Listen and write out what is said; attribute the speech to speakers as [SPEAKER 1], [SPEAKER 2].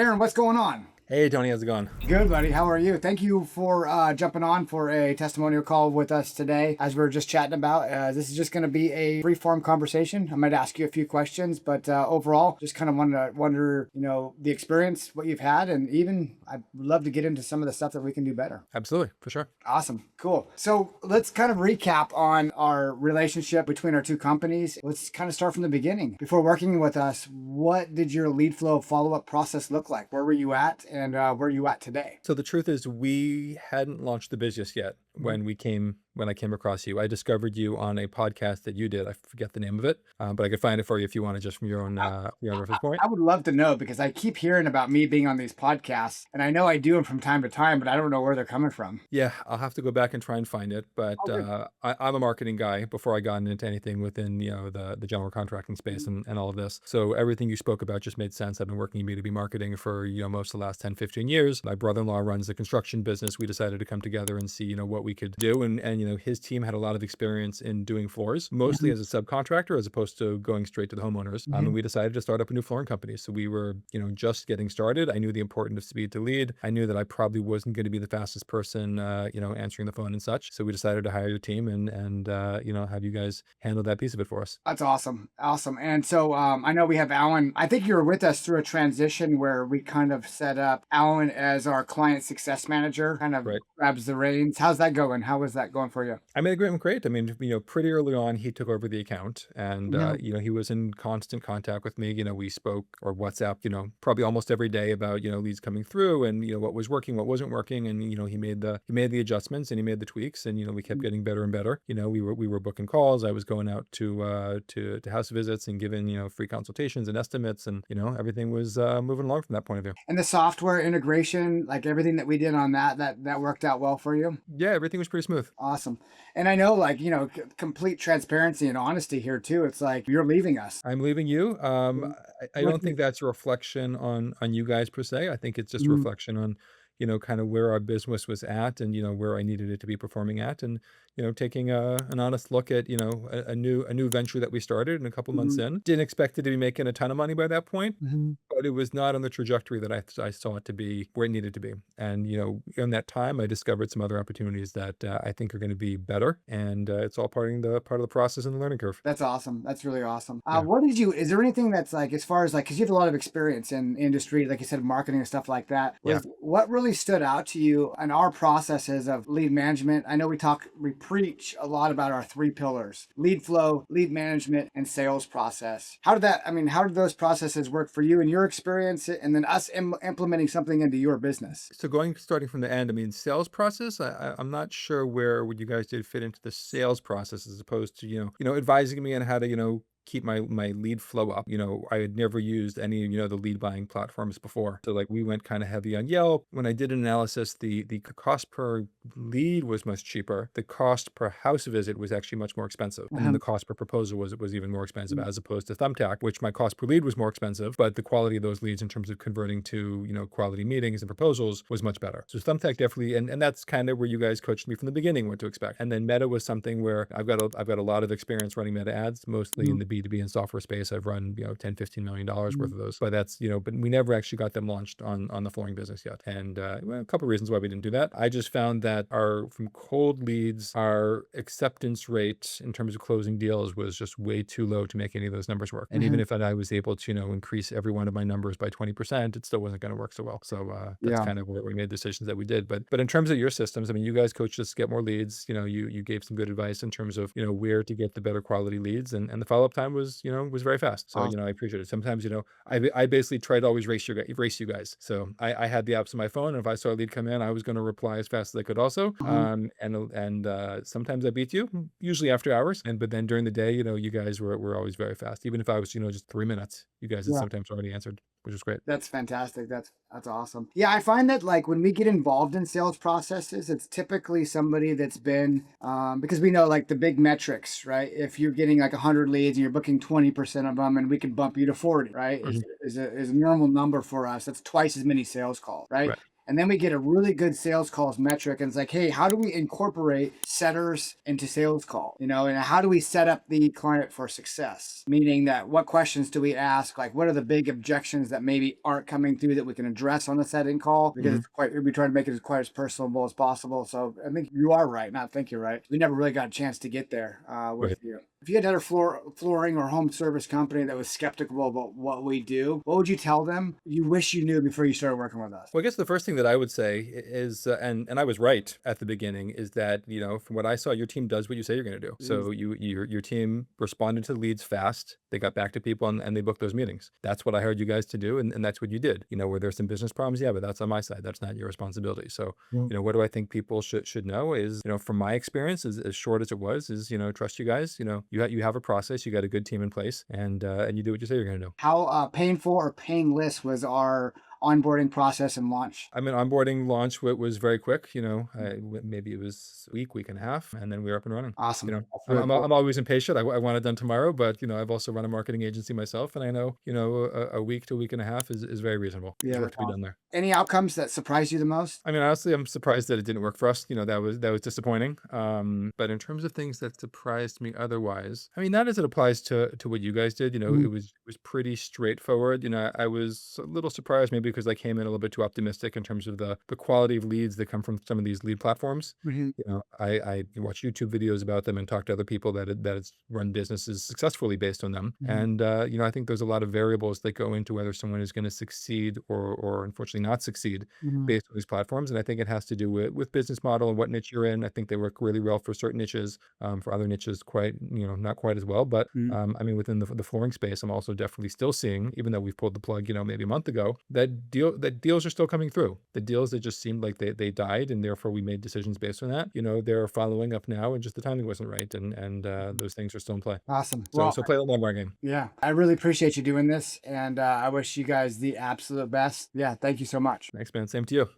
[SPEAKER 1] Aaron, what's going on?
[SPEAKER 2] Hey Tony, how's it going?
[SPEAKER 1] Good, buddy. How are you? Thank you for jumping on for a testimonial call with us today. As we are just chatting about, this is just going to be a free-form conversation. I might ask you a few questions, but overall, just kind of wanted to wonder, the experience, what you've had, and even I'd love to get into some of the stuff that we can do better.
[SPEAKER 2] Absolutely, for sure.
[SPEAKER 1] Awesome. Cool. So let's kind of recap on our relationship between our two companies. Let's kind of start from the beginning. Before working with us, what did your lead flow follow-up process look like? Where were you at and where are you at today?
[SPEAKER 2] So the truth is we hadn't launched the business yet when I came across you. I discovered you on a podcast that you did. I forget the name of it, but I could find it for you if you want to, just from your own reference point.
[SPEAKER 1] I would love to know because I keep hearing about me being on these podcasts and I know I do them from time to time, but I don't know where they're coming from.
[SPEAKER 2] Yeah, I'll have to go back and try and find it. But I'm a marketing guy before I got into anything within the general contracting space and all of this. So everything you spoke about just made sense. I've been working in B2B marketing for most of the last 10, 15 years. My brother-in-law runs the construction business. We decided to come together and see what we could do. And his team had a lot of experience in doing floors, mostly as a subcontractor as opposed to going straight to the homeowners. And we decided to start up a new flooring company. So we were just getting started. I knew the importance of speed to lead. I knew that I probably wasn't going to be the fastest person answering the phone and such. So we decided to hire your team and have you guys handle that piece of it for us.
[SPEAKER 1] That's awesome. And so I know we have Alan. I think you were with us through a transition where we kind of set up Alan as our client success manager, kind of grabs the reins. How's that going? How was that going for you?
[SPEAKER 2] I mean, great. I mean, pretty early on, he took over the account and, he was in constant contact with me. We spoke or WhatsApp, probably almost every day about, leads coming through and, what was working, what wasn't working. And, he made the adjustments and he made the tweaks and, we kept getting better and better. We were booking calls. I was going out to house visits and giving, free consultations and estimates and, everything was moving along from that point of view.
[SPEAKER 1] And the software integration, like everything that we did on that worked out well for you?
[SPEAKER 2] Yeah, everything was pretty smooth.
[SPEAKER 1] Awesome. And I know complete transparency and honesty here too. It's like you're leaving us.
[SPEAKER 2] I'm leaving you. I don't think that's a reflection on you guys per se. I think it's just a reflection on, kind of where our business was at and, where I needed it to be performing at. And, taking an honest look at, a new venture that we started and a couple months in. Didn't expect it to be making a ton of money by that point, but it was not on the trajectory that I saw it to be where it needed to be. And, in that time, I discovered some other opportunities that I think are going to be better. And it's all part of the process and the learning curve.
[SPEAKER 1] That's awesome. That's really awesome.
[SPEAKER 2] Yeah.
[SPEAKER 1] Is there anything that's like, as far as like, because you have a lot of experience in industry, like you said, marketing and stuff like that. What really stood out to you in our processes of lead management? I know we preach a lot about our three pillars: lead flow, lead management, and sales process. How did those processes work for you in your experience and then us implementing something into your business?
[SPEAKER 2] So starting from the end, I mean, sales process, I'm not sure where what you guys did fit into the sales process as opposed to, advising me on how to, keep my lead flow up. I had never used any, the lead buying platforms before. So we went kind of heavy on Yelp. When I did an analysis, the cost per lead was much cheaper. The cost per house visit was actually much more expensive. And then the cost per proposal was even more expensive as opposed to Thumbtack, which my cost per lead was more expensive, but the quality of those leads in terms of converting to, quality meetings and proposals was much better. So Thumbtack definitely, and that's kind of where you guys coached me from the beginning what to expect. And then Meta was something where I've got a lot of experience running Meta ads, mostly in the B2B and software space. I've run, $10, $15 million worth of those, but that's, but we never actually got them launched on the flooring business yet. And a couple of reasons why we didn't do that. I just found that from cold leads, our acceptance rate in terms of closing deals was just way too low to make any of those numbers work. And even if I was able to, increase every one of my numbers by 20%, it still wasn't going to work so well. So that's kind of where we made decisions that we did. But in terms of your systems, I mean, you guys coached us to get more leads. You gave some good advice in terms of, where to get the better quality leads. And the follow-up time was very fast. So, I appreciate it. Sometimes, I basically tried to always race you guys. So I had the apps on my phone. And if I saw a lead come in, I was going to reply as fast as I could also. And sometimes I beat you, usually after hours. But then during the day, you guys were always very fast. Even if I was, just 3 minutes, you guys had sometimes already answered, which was great.
[SPEAKER 1] That's fantastic. That's awesome. Yeah, I find that when we get involved in sales processes, it's typically somebody that's been, because we know the big metrics, right? If you're getting 100 leads and you're booking 20% of them and we can bump you to 40, right? Is a normal number for us. That's twice as many sales calls, right? And then we get a really good sales calls metric. And it's like, hey, how do we incorporate setters into sales call? And how do we set up the client for success? Meaning that what questions do we ask? Like, what are the big objections that maybe aren't coming through that we can address on the setting call? Because
[SPEAKER 2] Mhm.
[SPEAKER 1] it's quite, we try to make it as quite as personable as possible. So I think you are right. Not think you're right. We never really got a chance to get there with
[SPEAKER 2] Right.
[SPEAKER 1] you. If you had another flooring or home service company that was skeptical about what we do, what would you tell them you wish you knew before you started working with us?
[SPEAKER 2] Well, I guess the first thing that I would say is, and I was right at the beginning, is that from what I saw, your team does what you say you're going to do.
[SPEAKER 1] Mm.
[SPEAKER 2] So your team responded to the leads fast. They got back to people and they booked those meetings. That's what I heard you guys to do, and that's what you did. Where there's some business problems, yeah, but that's on my side. That's not your responsibility. So what do I think people should know is, from my experience, as short as it was, is trust you guys. You have a process. You got a good team in place, and you do what you say you're going to do.
[SPEAKER 1] How painful or painless was our onboarding process and launch?
[SPEAKER 2] I mean, onboarding launch was very quick. Maybe it was a week and a half, and then we were up and running.
[SPEAKER 1] Awesome. That's
[SPEAKER 2] I'm,
[SPEAKER 1] really
[SPEAKER 2] I'm,
[SPEAKER 1] cool.
[SPEAKER 2] I'm always impatient. I want it done tomorrow, but I've also run a marketing agency myself, and I know a week to a week and a half is very reasonable.
[SPEAKER 1] Yeah,
[SPEAKER 2] There's work
[SPEAKER 1] that's
[SPEAKER 2] to be done
[SPEAKER 1] awesome.
[SPEAKER 2] there.
[SPEAKER 1] Any outcomes that surprised you the most?
[SPEAKER 2] I mean, honestly, I'm surprised that it didn't work for us. That was disappointing. But in terms of things that surprised me otherwise, I mean, not as it applies to what you guys did.
[SPEAKER 1] Mhm.
[SPEAKER 2] It was pretty straightforward. I was a little surprised maybe because I came in a little bit too optimistic in terms of the quality of leads that come from some of these lead platforms.
[SPEAKER 1] Mhm.
[SPEAKER 2] I watch YouTube videos about them and talk to other people that has run businesses successfully based on them.
[SPEAKER 1] Mhm.
[SPEAKER 2] And I think there's a lot of variables that go into whether someone is going to succeed or unfortunately not succeed
[SPEAKER 1] Mhm.
[SPEAKER 2] based on these platforms. And I think it has to do with business model and what niche you're in. I think they work really well for certain niches. For other niches, quite not quite as well. But
[SPEAKER 1] Mhm.
[SPEAKER 2] I mean, within the flooring space, I'm also definitely still seeing, even though we've pulled the plug, maybe a month ago, that deals are still coming through. The deals that just seemed like they died, and therefore we made decisions based on that. They're following up now, and just the timing wasn't right, and those things are still in play.
[SPEAKER 1] Awesome.
[SPEAKER 2] So
[SPEAKER 1] Well,
[SPEAKER 2] so play a little more game.
[SPEAKER 1] yeah, I really appreciate you doing this, and I wish you guys the absolute best. Yeah, thank you so much.
[SPEAKER 2] Thanks, man. Same to you.